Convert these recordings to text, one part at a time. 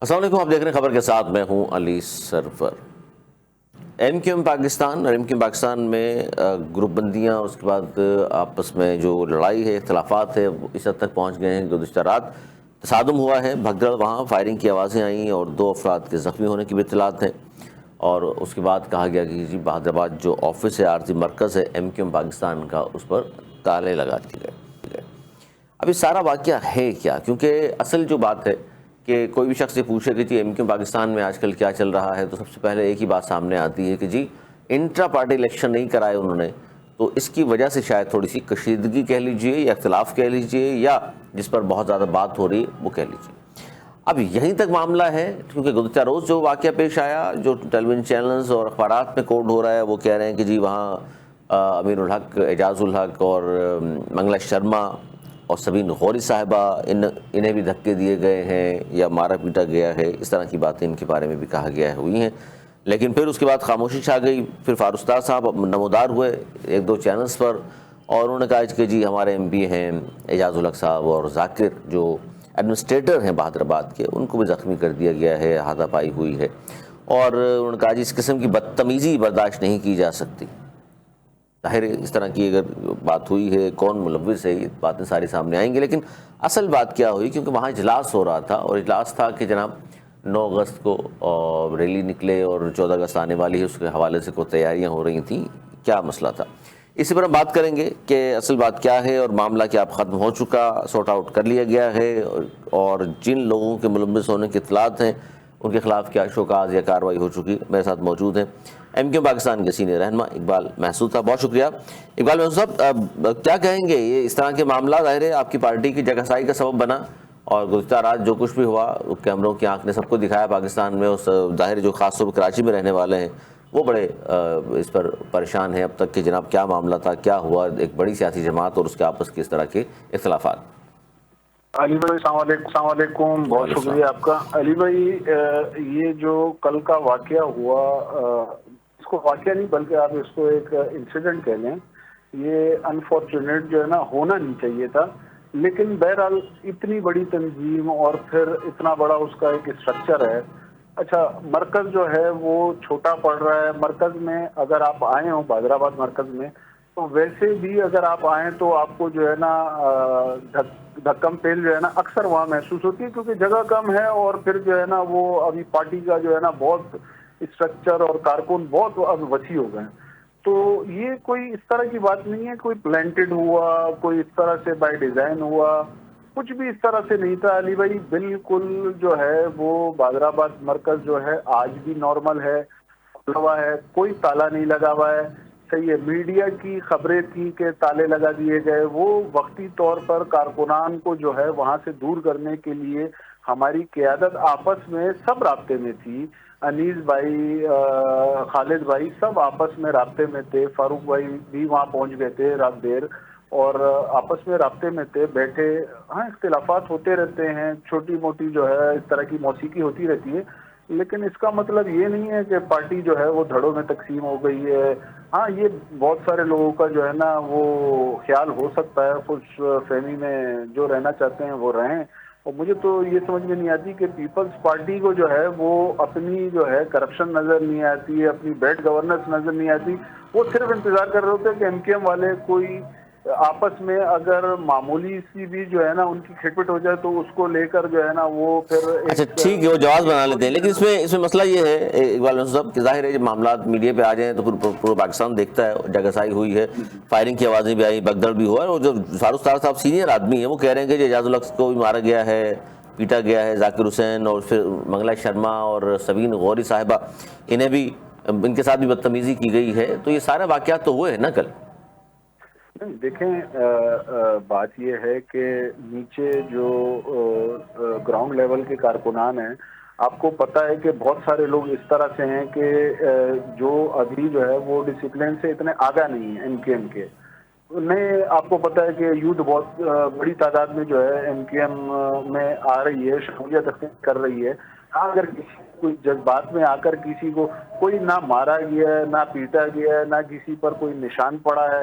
السلام علیکم، آپ دیکھ رہے ہیں خبر کے ساتھ، میں ہوں علی سرور۔ ایم کیو ایم پاکستان اور ایم کیو ایم پاکستان میں گروپ بندیاں اور اس کے بعد آپس میں جو لڑائی ہے، اختلافات ہے، وہ اس حد تک پہنچ گئے ہیں کہ گزشتہ رات تصادم ہوا ہے بھگدڑ، وہاں فائرنگ کی آوازیں آئیں اور 2 افراد کے زخمی ہونے کی بھی اطلاعات ہیں۔ اور اس کے بعد کہا گیا کہ جی بہادرآباد جو آفس ہے، عارضی مرکز ہے ایم کیو ایم پاکستان کا، اس پر تالے لگا دیے گئے۔ اب یہ سارا واقعہ ہے کیا؟ کیونکہ اصل جو بات ہے کہ کوئی بھی شخص یہ پوچھے کہ جی ایم کیو پاکستان میں آج کل کیا چل رہا ہے، تو سب سے پہلے ایک ہی بات سامنے آتی ہے کہ جی انٹرا پارٹی الیکشن نہیں کرائے انہوں نے، تو اس کی وجہ سے شاید تھوڑی سی کشیدگی کہہ لیجئے یا اختلاف کہہ لیجئے، یا جس پر بہت زیادہ بات ہو رہی ہے وہ کہہ لیجئے۔ اب یہیں تک معاملہ ہے، کیونکہ گزشتہ روز جو واقعہ پیش آیا، جو ٹیلی ویژن چینلز اور اخبارات میں کوڈ ہو رہا ہے، وہ کہہ رہے ہیں کہ جی وہاں امیر الحق، اعجاز الحق اور منگلا شرما اور سبین غوری صاحبہ انہیں بھی دھکے دیے گئے ہیں یا مارا پیٹا گیا ہے، اس طرح کی باتیں ان کے بارے میں بھی کہا گیا ہے، ہوئی ہیں۔ لیکن پھر اس کے بعد خاموشی چھا گئی، پھر فاروق صاحب نمودار ہوئے 1-2 چینلز پر، اور انہوں نے کہا کہ جی ہمارے ایم پی ہیں اعجاز الحق صاحب اور ذاکر جو ایڈمنسٹریٹر ہیں بہادرآباد کے، ان کو بھی زخمی کر دیا گیا ہے، ہاتھا پائی ہوئی ہے، اور انہوں نے کہا جی اس قسم کی بدتمیزی برداشت نہیں کی جا سکتی۔ ظاہر ہے اس طرح کی اگر بات ہوئی ہے، کون ملوث ہے، یہ باتیں ساری سامنے آئیں گی۔ لیکن اصل بات کیا ہوئی، کیونکہ وہاں اجلاس ہو رہا تھا، اور اجلاس تھا کہ جناب 9 اگست کو ریلی نکلے اور 14 اگست آنے والی ہے، اس کے حوالے سے کوئی تیاریاں ہو رہی تھیں، کیا مسئلہ تھا، اسی پر ہم بات کریں گے کہ اصل بات کیا ہے، اور معاملہ کیا اب ختم ہو چکا، سارٹ آؤٹ کر لیا گیا ہے، اور جن لوگوں کے ملوث ہونے کی اطلاعات ہیں ان کے خلاف کیا شوکاز یا کارروائی ہو چکی۔ میرے ساتھ موجود ہیں ایم کیو پاکستان کے سینئر رہنما اقبال محسود صاحب، بہت شکریہ۔ اقبال محسود صاحب، کیا کہیں گے، یہ اس طرح کے معاملہ ظاہر ہے آپ کی پارٹی کی جگہ سائی کا سبب بنا، اور گزشتہ رات جو کچھ بھی ہوا کیمروں کی آنکھ نے سب کو دکھایا پاکستان میں، اس ظاہر جو خاص طور پر کراچی میں رہنے والے ہیں وہ بڑے اس پر پریشان ہیں اب تک کہ جناب کیا معاملہ تھا، کیا ہوا، ایک بڑی سیاسی جماعت اور اس کے آپس کے اس طرح کے اختلافات۔ علی بھائی السلام علیکم، بہت وعلیکم شکریہ السلام۔ آپ کا۔ علی بھائی، یہ جو کل کا واقعہ ہوا، اس کو واقعہ نہیں بلکہ آپ اس کو ایک انسیڈنٹ کہہ لیں، یہ انفارچونیٹ جو ہے نا، ہونا نہیں چاہیے تھا، لیکن بہرحال اتنی بڑی تنظیم اور پھر اتنا بڑا اس کا ایک اسٹرکچر ہے۔ اچھا، مرکز جو ہے وہ چھوٹا پڑ رہا ہے، مرکز میں اگر آپ آئے ہوں بہادرآباد مرکز میں، تو ویسے بھی اگر آپ آئیں تو آپ کو جو ہے نا دھکم پھیل جو ہے نا اکثر وہاں محسوس ہوتی ہے، کیونکہ جگہ کم ہے، اور پھر جو ہے نا وہ ابھی پارٹی کا جو ہے نا بہت اسٹرکچر اور کارکن بہت اب وسیع ہو گئے ہیں۔ تو یہ کوئی اس طرح کی بات نہیں ہے، کوئی پلانٹڈ ہوا، کوئی اس طرح سے بائی ڈیزائن ہوا، کچھ بھی اس طرح سے نہیں تھا علی بھائی۔ بالکل جو ہے وہ بہادرآباد مرکز جو ہے آج بھی نارمل ہے، کھلا ہوا ہے، کوئی تالا نہیں لگا ہوا ہے۔ صحیح ہے، میڈیا کی خبریں تھی کہ تالے لگا دیے گئے، وہ وقتی طور پر کارکنان کو جو ہے وہاں سے دور کرنے کے لیے ہماری قیادت آپس میں سب رابطے میں تھی، انیس بھائی، خالد بھائی، سب آپس میں رابطے میں تھے، فاروق بھائی بھی وہاں پہنچ گئے تھے رات دیر، اور آپس میں رابطے میں تھے، بیٹھے۔ ہاں، اختلافات ہوتے رہتے ہیں، چھوٹی موٹی جو ہے اس طرح کی موسیقی ہوتی رہتی ہے، لیکن اس کا مطلب یہ نہیں ہے کہ پارٹی جو ہے وہ دھڑوں میں تقسیم ہو گئی ہے۔ ہاں، یہ بہت سارے لوگوں کا جو ہے نا وہ خیال ہو سکتا ہے، خوش فہمی میں جو رہنا چاہتے ہیں وہ رہیں، اور مجھے تو یہ سمجھ میں نہیں آتی کہ پیپلز پارٹی کو جو ہے وہ اپنی جو ہے کرپشن نظر نہیں آتی ہے، اپنی بیڈ گورننس نظر نہیں آتی، وہ صرف انتظار کر رہے ہوتے ہیں کہ ایم کیو ایم والے کوئی آپس میں اگر معمولی سی بھی جو ہے نا ان کی کھٹپٹ ہو جائے تو اس کو لے کر جو ہے نا وہ پھر اچھا ایک ٹھیک ہے، وہ جواز بنا لیتے ہیں، چھوٹی لیکن اس میں مسئلہ یہ ہے اقبال محسود صاحب کہ ظاہر ہے جب معاملات میڈیا پہ آ جائیں تو پورا پاکستان دیکھتا ہے، جگہ سائی ہوئی ہے، فائرنگ کی آوازیں بھی آئی، بگدڑ بھی ہوا ہے، اور جو فاروق صاحب سینئر آدمی ہیں وہ کہہ رہے ہیں کہ اعجاز الحق کو بھی مارا گیا ہے، پیٹا گیا ہے، ذاکر حسین اور پھر منگلا شرما اور سبین غوری صاحبہ انہیں بھی، ان کے ساتھ بھی بدتمیزی کی گئی ہے، تو یہ سارے واقعات تو ہوئے ہیں نا کل۔ نہیں، دیکھیں، بات یہ ہے کہ نیچے جو گراؤنڈ لیول کے کارکنان ہیں، آپ کو پتہ ہے کہ بہت سارے لوگ اس طرح سے ہیں کہ جو ابھی جو ہے وہ ڈسپلن سے اتنے آگاہ نہیں ہیں ایم کیو ایم کے۔ نہیں، آپ کو پتہ ہے کہ یوتھ بہت بڑی تعداد میں جو ہے ایم کیو ایم میں آ رہی ہے، شمولیت کر رہی ہے۔ اگر کسی کوئی جذبات میں آ کر کسی کو کوئی نہ مارا گیا ہے، نہ پیٹا گیا ہے، نہ کسی پر کوئی نشان پڑا ہے،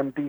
MT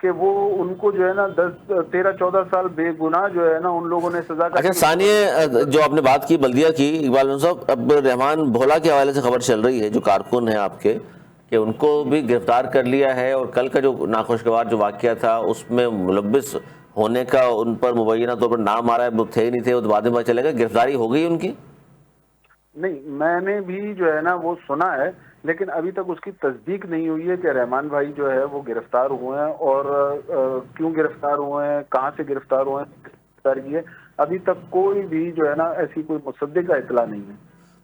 کہ وہ ان کو جو ہے نا 13-14 سال بے گناہ جو ہے نا ان لوگوں نے سزا اچھا ثانیہ، جو آپ نے بات کی بلدیہ کی، اقبال محمد صاحب، اب رحمان بھولا کے حوالے سے خبر چل رہی ہے جو کارکن ہیں آپ کے، کہ ان کو بھی گرفتار کر لیا ہے، اور کل کا جو ناخوشگوار جو واقعہ تھا اس میں ملوث ہونے کا ان پر مبینہ طور پر نام آ رہا ہے، وہ تھے ہی نہیں تھے، وہ بعد میں پتہ چلے گا گرفتاری ہو گئی ان کی؟ نہیں، میں نے بھی جو ہے نا وہ سنا ہے، لیکن ابھی تک اس کی تصدیق نہیں ہوئی ہے کہ رحمان بھائی جو ہے وہ گرفتار ہوئے ہیں، اور کیوں گرفتار ہوئے ہیں، کہاں سے گرفتار ہوئے ہیں، کس گرفتار کی ہے، ابھی تک کوئی بھی جو ہے نا ایسی کوئی مصدقہ اطلاع نہیں ہے۔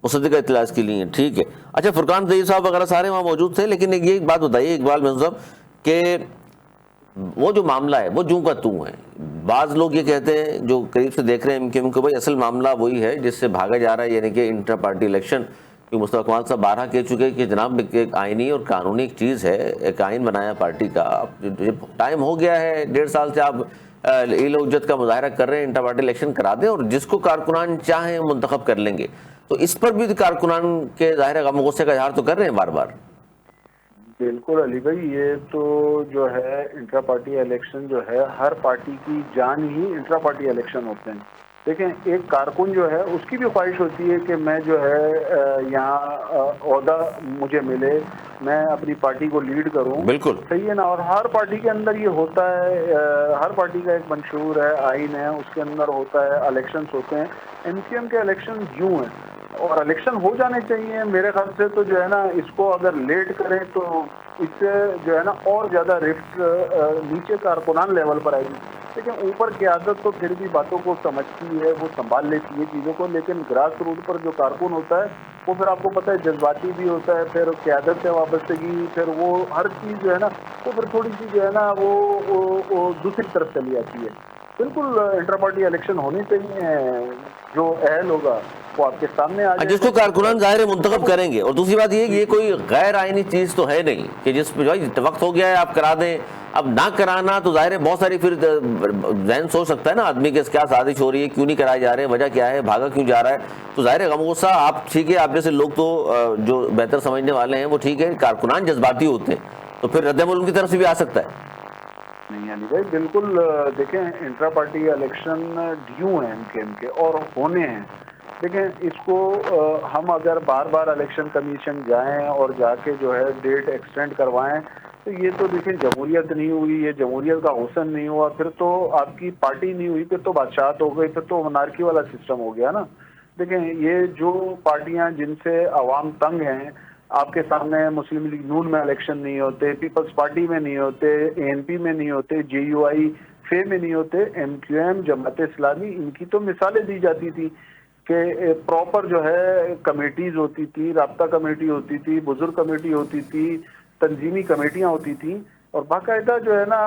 مصدقہ اطلاع اس کے لیے ٹھیک ہے۔ اچھا فرقان طیب صاحب وغیرہ سارے وہاں موجود تھے، لیکن یہ ایک بات بتائیے اقبال محمد صاحب کہ وہ جو معاملہ ہے وہ جوں کا توں ہے، بعض لوگ یہ کہتے ہیں جو قریب سے دیکھ رہے ہیں ایم کو، بھائی اصل معاملہ وہی ہے جس سے بھاگا جا رہا ہے، یعنی کہ انٹر پارٹی الیکشن، کہ مصطفیٰ کمال صاحب بارہا کہہ چکے کہ جناب ایک آئینی اور قانونی ایک چیز ہے، ایک آئین بنایا پارٹی کا، ٹائم ہو گیا ہے 1.5 سال سے آپ ایل حجت کا مظاہرہ کر رہے ہیں، انٹر پارٹی الیکشن کرا دیں اور جس کو کارکنان چاہیں منتخب کر لیں گے۔ تو اس پر بھی کارکنان کے ظاہر غم و غصے کا اظہار تو کر رہے ہیں بار بار۔ بالکل علی بھائی، یہ تو جو ہے انٹرا پارٹی الیکشن جو ہے، ہر پارٹی کی جان ہی انٹرا پارٹی الیکشن ہوتے ہیں۔ دیکھیں، ایک کارکن جو ہے اس کی بھی خواہش ہوتی ہے کہ میں جو ہے یہاں عہدہ مجھے ملے، میں اپنی پارٹی کو لیڈ کروں، بالکل صحیح ہے نا، اور ہر پارٹی کے اندر یہ ہوتا ہے، ہر پارٹی کا ایک منشور ہے، آئین ہے، اس کے اندر ہوتا ہے، الیکشنز ہوتے ہیں۔ ایم کے الیکشن یوں ہیں، اور الیکشن ہو جانے چاہیے میرے خیال سے، تو جو ہے نا اس کو اگر لیٹ کریں تو اس سے جو ہے نا اور زیادہ رفٹ نیچے کارکنان لیول پر آئے گی۔ لیکن اوپر قیادت تو پھر بھی باتوں کو سمجھتی ہے، وہ سنبھال لیتی ہے چیزوں کو، لیکن گراس روٹ پر جو کارکن ہوتا ہے وہ پھر آپ کو پتہ ہے جذباتی بھی ہوتا ہے، پھر قیادت سے وابستگی، پھر وہ ہر چیز جو ہے نا وہ پھر تھوڑی سی جو ہے نا وہ دوسری طرف چلی جاتی ہے۔ بالکل انٹر پارٹی الیکشن ہونے چاہیے، جو اہل ہوگا وہ آپ کے سامنے آ جائے جس کو کارکنان ظاہر منتخب کریں گے۔ اور دوسری بات یہ کہ یہ کوئی غیر آئینی چیز تو ہے نہیں کہ جس پہ وقت ہو گیا ہے آپ کرا دیں، اب نہ کرانا تو ظاہر ہے بہت ساری پھر ذہن سوچ سکتا ہے نا آدمی کہ کیا سازش ہو رہی ہے، کیوں نہیں کرائے جا رہے، وجہ کیا ہے، بھاگا کیوں جا رہا ہے، تو ظاہر ہے غم غصہ آپ ٹھیک ہے، آپ جیسے لوگ تو جو بہتر سمجھنے والے ہیں وہ ٹھیک ہے، کارکنان جذباتی ہوتے ہیں تو پھر رد عمل ان کی طرف سے بھی آ سکتا ہے۔ نہیں علی بھائی، بالکل دیکھیں انٹرا پارٹی الیکشن ڈیو ہیں ایم کے اور ہونے ہیں۔ دیکھیں اس کو ہم اگر بار بار الیکشن کمیشن جائیں اور جا کے جو ہے ڈیٹ ایکسٹینڈ کروائیں تو یہ تو دیکھیں جمہوریت نہیں ہوئی، یہ جمہوریت کا حسن نہیں ہوا، پھر تو آپ کی پارٹی نہیں ہوئی، پھر تو بادشاہت ہو گئی، پھر تو منارکی والا سسٹم ہو گیا نا۔ دیکھیں یہ جو پارٹیاں جن سے عوام تنگ ہیں، آپ کے سامنے مسلم لیگ نون میں الیکشن نہیں ہوتے، پیپلز پارٹی میں نہیں ہوتے، اے این پی میں نہیں ہوتے، جے یو آئی فے میں نہیں ہوتے، ایم جماعت اسلامی، ان کی تو مثالیں دی جاتی تھی کہ پراپر جو ہے کمیٹیز ہوتی تھی، رابطہ کمیٹی ہوتی تھی، بزرگ کمیٹی ہوتی تھی، تنظیمی کمیٹیاں ہوتی تھیں، اور باقاعدہ جو ہے نا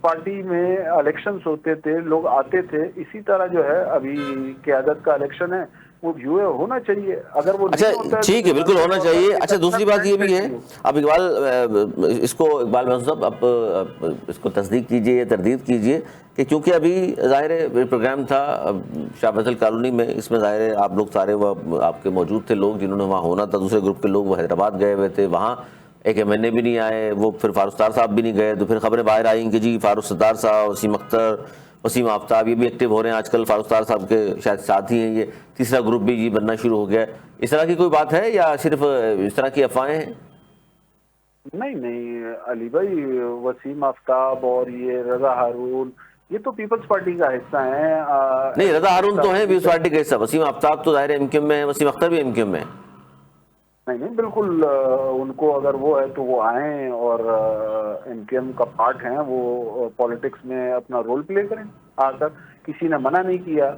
پارٹی میں الیکشنز ہوتے تھے، لوگ آتے تھے۔ اسی طرح جو ہے ابھی قیادت کا الیکشن ہے، وہ جو ہے ہونا چاہیے، اگر وہ اچھا نہیں ہوتا ہے ٹھیک ہے، بالکل ہونا چاہیے۔ اچھا دوسری بات یہ بھی ہے، اب اقبال محمد صاحب اب اس کو تصدیق کیجئے یا تردید کیجئے کہ چونکہ ابھی ظاہر ہے پروگرام تھا شاہ فیصل کالونی میں، اس میں ظاہر ہے آپ لوگ سارے وہ آپ کے موجود تھے، لوگ جنہوں نے وہاں ہونا تھا، دوسرے گروپ کے لوگ وہ حیدرآباد گئے ہوئے تھے، وہاں ایک ایم این اے بھی نہیں آئے، وہ پھر فاروق ستار صاحب بھی نہیں گئے، تو پھر خبریں باہر آئیں کہ جی فاروق ستار صاحب، وسیم اختر، وسیم آفتاب یہ بھی ایکٹیو ہو رہے ہیں آج کل، فاروق ستار صاحب کے شاید ساتھی ہیں، یہ تیسرا گروپ بھی جی بننا شروع ہو گیا ہے۔ اس طرح کی کوئی بات ہے یا صرف اس طرح کی افواہیں ہیں؟ نہیں علی بھائی، وسیم آفتاب اور یہ رضا ہارون یہ تو پیپلز پارٹی کا حصہ ہیں۔ نہیں رضا ہارون تو ہیں پیپلز پارٹی کا حصہ، وسیم آفتاب تو ظاہر ایم کیو ایم میں ہے، وسیم اختر بھی ایم کیو ایم میں ہے۔ نہیں بالکل، ان کو اگر وہ ہے تو وہ آئیں اور ایم کیو ایم کا پارٹ ہیں، وہ پالیٹکس میں اپنا رول پلے کریں آ کر، کسی نے منع نہیں کیا،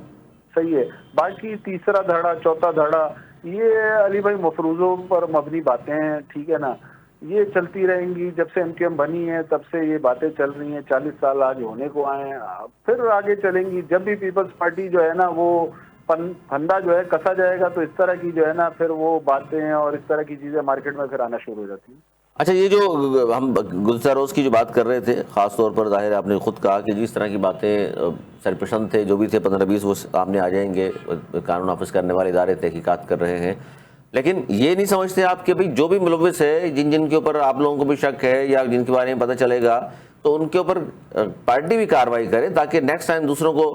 صحیح ہے۔ باقی تیسرا دھڑا چوتھا دھڑا یہ علی بھائی مفروضوں پر مبنی باتیں ہیں، ٹھیک ہے نا، یہ چلتی رہیں گی۔ جب سے ایم کیو ایم بنی ہے تب سے یہ باتیں چل رہی ہیں، 40 سال آج ہونے کو آئے ہیں، پھر آگے چلیں گی۔ جب بھی پیپلز پارٹی جو ہے نا وہ پھندا جو ہے کسا جائے گا تو اس طرح کی جو ہے نا پھر وہ باتیں اور اس طرح کی چیزیں مارکیٹ میں پھر آنا شروع ہو جاتی ہیں۔ اچھا یہ جو ہم گزشتہ روز کی جو بات کر رہے تھے، خاص طور پر ظاہر آپ نے خود کہا کہ جس طرح کی باتیں سرپرسند تھے، جو بھی تھے 15-20 وہ سامنے آ جائیں گے، قانون نافذ کرنے والے ادارے تحقیقات کر رہے ہیں، لیکن یہ نہیں سمجھتے آپ کہ بھئی جو بھی ملوث ہے، جن کے اوپر آپ لوگوں کو بھی شک ہے یا جن کے بارے میں پتہ چلے گا تو ان کے اوپر پارٹی بھی کارروائی کرے تاکہ نیکسٹ ٹائم دوسروں کو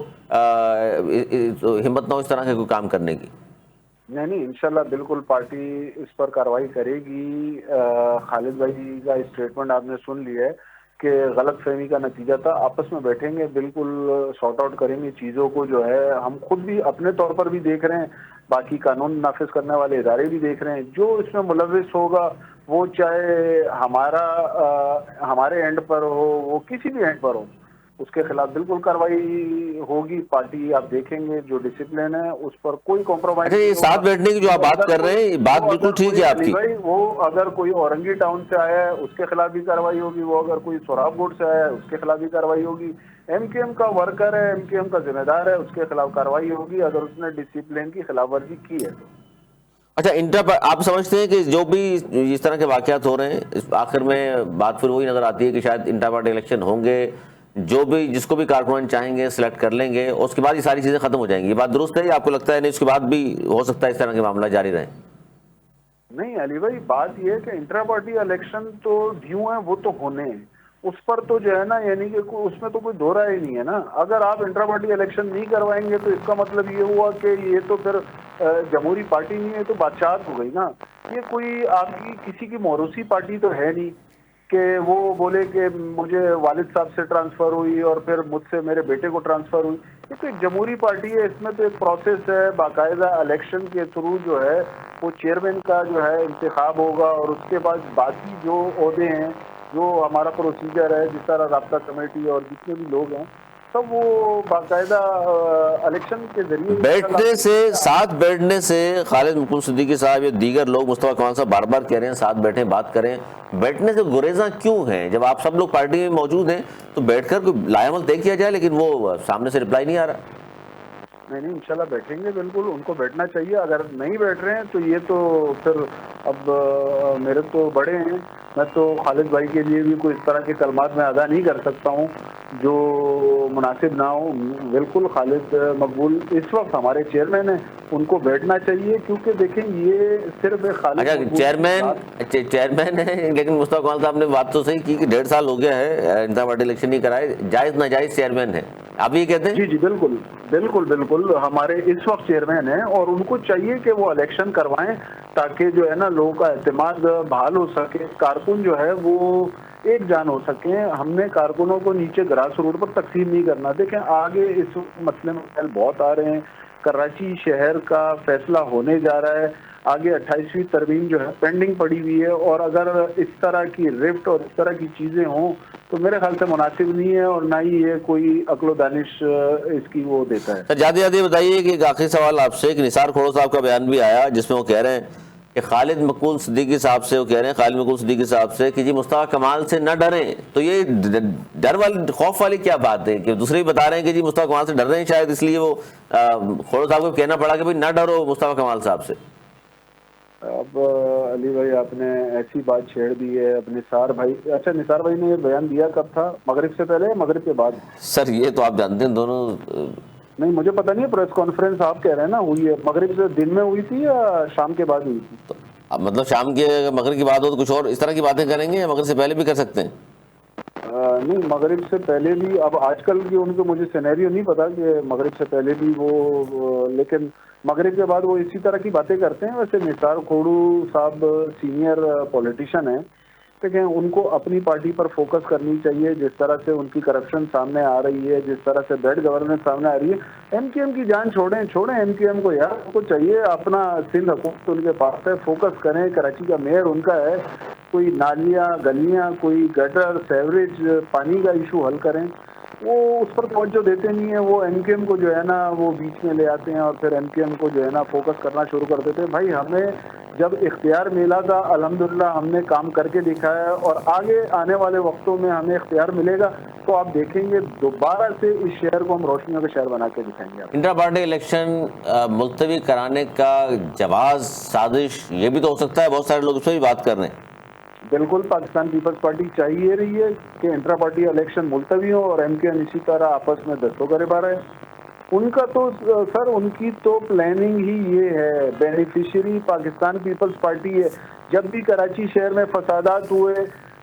ہمت نہ ہو اس طرح کے کوئی کام کرنے کی. نہیں انشاءاللہ بالکل پارٹی اس پر کارروائی کرے گی. خالد بھائی کا اسٹیٹمنٹ آپ نے سن لیا ہے کہ غلط فہمی کا نتیجہ تھا. آپس میں بیٹھیں گے, بالکل سارٹ آؤٹ کریں گے چیزوں کو. جو ہے ہم خود بھی اپنے طور پر بھی دیکھ رہے ہیں, باقی قانون نافذ کرنے والے ادارے بھی دیکھ رہے ہیں. جو اس میں ملوث ہوگا وہ چاہے ہمارے اینڈ پر ہو, وہ کسی بھی اینڈ پر ہو, اس کے خلاف بالکل کارروائی ہوگی. پارٹی آپ دیکھیں گے جو ڈسپلن ہے اس پر کوئی کمپرومائز. اچھا, یہ ساتھ بیٹھنے کی جو آپ بات کر رہے ہیں بات بالکل ٹھیک ہے آپ کی. وہ اگر کوئی اورنگی ٹاؤن سے آیا ہے اس کے خلاف بھی کارروائی ہوگی. وہ اگر کوئی سوراب گوٹ سے آیا ہے اس کے خلاف بھی کارروائی ہوگی. ایم کیو ایم کا ورکر ہے, ایم کیو ایم کا ذمہ دار ہے, اس کے خلاف کارروائی ہوگی اگر اس نے ڈسپلن کی خلاف ورزی کی ہے تو. اچھا, آپ سمجھتے ہیں کہ جو بھی اس طرح کے واقعات ہو رہے ہیں آخر میں بات پھر وہی نظر آتی ہے کہ شاید انٹرا پارٹی الیکشن ہوں گے, جو بھی جس کو بھی کارکنان چاہیں گے سلیکٹ کر لیں گے, اس کے بعد یہ ساری چیزیں ختم ہو جائیں گی. یہ بات درست ہے یا آپ کو لگتا ہے نہیں اس کے بعد بھی ہو سکتا ہے اس طرح کے معاملہ جاری رہیں؟ نہیں علی بھائی, بات یہ ہے کہ انٹرا پارٹی الیکشن تو ڈیو ہیں, وہ تو ہونے ہیں. اس پر تو جو ہے نا یعنی کہ اس میں تو کوئی دو رائے نہیں ہے نا. اگر آپ انٹرا پارٹی الیکشن نہیں کروائیں گے تو اس کا مطلب یہ ہوا کہ یہ تو پھر جمہوری پارٹی نہیں ہے, تو بادشاہت ہو گئی نا. یہ کوئی آپ کی کسی کی موروثی پارٹی تو ہے نہیں کہ وہ بولے کہ مجھے والد صاحب سے ٹرانسفر ہوئی اور پھر مجھ سے میرے بیٹے کو ٹرانسفر ہوئی. یہ تو ایک جمہوری پارٹی ہے, اس میں تو ایک پروسیس ہے. باقاعدہ الیکشن کے تھرو جو ہے وہ چیئرمین کا جو ہے انتخاب ہوگا, اور اس کے بعد باقی جو عہدے ہیں, جو ہمارا پروسیجر ہے, جس طرح رابطہ کمیٹی اور جتنے بھی لوگ ہیں سب وہ باقاعدہ الیکشن کے ذریعے بیٹھنے سے, ساتھ بیٹھنے سے خالد مقبول صدیقی صاحب یا دیگر لوگ, مصطفیٰ کمال صاحب بار بار کہہ رہے ہیں ساتھ بیٹھیں بات کریں, بیٹھنے سے گریزاں کیوں ہیں؟ جب آپ سب لوگ پارٹی میں موجود ہیں تو بیٹھ کر کوئی لائحہ طے کیا جائے, لیکن وہ سامنے سے رپلائی نہیں آ رہا. نہیں انشاءاللہ بیٹھیں گے, بالکل ان کو بیٹھنا چاہیے. اگر نہیں بیٹھ رہے ہیں تو یہ تو پھر اب میرے تو بڑے ہیں, میں تو خالد بھائی کے لیے بھی کوئی اس طرح کے کلمات میں ادا نہیں کر سکتا ہوں جو مناسب نہ ہو. بالکل خالد مقبول اس وقت ہمارے چیئرمین ہیں, ان کو بیٹھنا چاہیے, کیونکہ دیکھیں یہ صرف خالد چیئرمین ہے, لیکن مصطفیٰ کمال صاحب نے بات تو صحیح کی کہ 1.5 سال ہو گیا ہے انٹرا پارٹی الیکشن نہیں کرائے, جائز ناجائز چیئرمین ہے. آپ یہ کہتے ہیں؟ جی بالکل بالکل بالکل ہمارے اس وقت چیئرمین ہیں, اور ان کو چاہیے کہ وہ الیکشن کروائیں تاکہ جو ہے نا لوگوں کا اعتماد بحال ہو سکے, کارکن جو ہے وہ ایک جان ہو سکیں. ہم نے کارکنوں کو نیچے گراس روٹ پر تقسیم نہیں کرنا. دیکھیں آگے اس مسئلے میں بہت آ رہے ہیں. کراچی شہر کا فیصلہ ہونے جا رہا ہے, آگے 28ویں ترمیم جو ہے پینڈنگ پڑی ہوئی ہے, اور اگر اس طرح کی رفٹ اور اس طرح کی چیزیں ہوں تو میرے خیال سے مناسب نہیں ہے, اور نہ ہی یہ کوئی عقل و دانش اس کی وہ دیتا ہے. جاتے بتائیے کہ ایک آخری سوال آپ سے, کہ نثار کھوڑو صاحب کا بیان بھی آیا جس میں وہ کہہ رہے ہیں کہ خالد مقبول صدیقی صاحب سے, وہ کہہ رہے ہیں خالد مقبول صدیقی صاحب سے کہ جی مصطفیٰ کمال سے نہ ڈریں. تو یہ ڈر والی, خوف والی کیا بات ہے کہ دوسرے بھی بتا رہے ہیں کہ جی مصطفیٰ کمال سے ڈر رہے ہیں, شاید اس لیے وہ کھوڑو صاحب کو کہنا پڑا کہ بھئی نہ ڈرو مصطفیٰ کمال صاحب سے. اب علی بھائی آپ نے ایسی بات چھیڑ دی ہے. اب نثار بھائی, اچھا نثار بھائی نے یہ بیان دیا کب تھا, مغرب سے پہلے یا مغرب کے بعد؟ سر یہ تو آپ جانتے ہیں دونوں. نہیں مجھے پتہ نہیں ہے, پریس کانفرنس آپ کہہ رہے ہیں نا ہوئی ہے, مغرب سے دن میں ہوئی تھی یا شام کے بعد ہوئی تھی؟ اب مطلب شام کے مغرب کی بات ہو تو کچھ اور اس طرح کی باتیں کریں گے, یا مغرب سے پہلے بھی کر سکتے ہیں؟ نہیں مغرب سے پہلے بھی. اب آج کل کی ان کو مجھے سینیریو نہیں پتا کہ مغرب سے پہلے بھی وہ, لیکن مغرب کے بعد وہ اسی طرح کی باتیں کرتے ہیں. ویسے نثار کھوڑو صاحب سینئر پولیٹیشین ہیں, دیکھیں ان کو اپنی پارٹی پر فوکس کرنی چاہیے. جس طرح سے ان کی کرپشن سامنے آ رہی ہے, جس طرح سے بیڈ گورننس سامنے آ رہی ہے, ایم کیو ایم کی جان چھوڑیں ایم کیو ایم کو یار. ان کو چاہیے اپنا سندھ حکومت ان کے پاس ہے, فوکس کریں. کراچی کا میئر ان کا ہے, کوئی نالیاں گلیاں, کوئی گٹر سیوریج پانی کا ایشو حل کریں. وہ اس پر توجہ دیتے نہیں ہیں. وہ ایم کیو ایم کو جو ہے نا وہ بیچ میں لے آتے ہیں, اور پھر ایم کیو ایم کو جو ہے نا فوکس کرنا شروع کر دیتے ہیں. بھائی ہمیں جب اختیار ملا تھا الحمدللہ ہم نے کام کر کے دکھایا ہے, اور آگے آنے والے وقتوں میں ہمیں اختیار ملے گا تو آپ دیکھیں گے دوبارہ سے اس شہر کو ہم روشنیوں کا شہر بنا کے دکھائیں گے. انٹرا پارٹی الیکشن ملتوی کرانے کا جواز, سازش, یہ بھی تو ہو سکتا ہے. بہت سارے لوگ اس پہ بھی بات کر رہے ہیں. بالکل پاکستان پیپلز پارٹی چاہیے رہی ہے کہ انٹرا پارٹی الیکشن ملتوی ہو, اور ایم کیو ایم اسی طرح آپس میں دستوں کا ربا رہے. ان کا تو سر ان کی تو پلاننگ ہی یہ ہے, بینیفیشری پاکستان پیپلز پارٹی ہے. جب بھی کراچی شہر میں فسادات ہوئے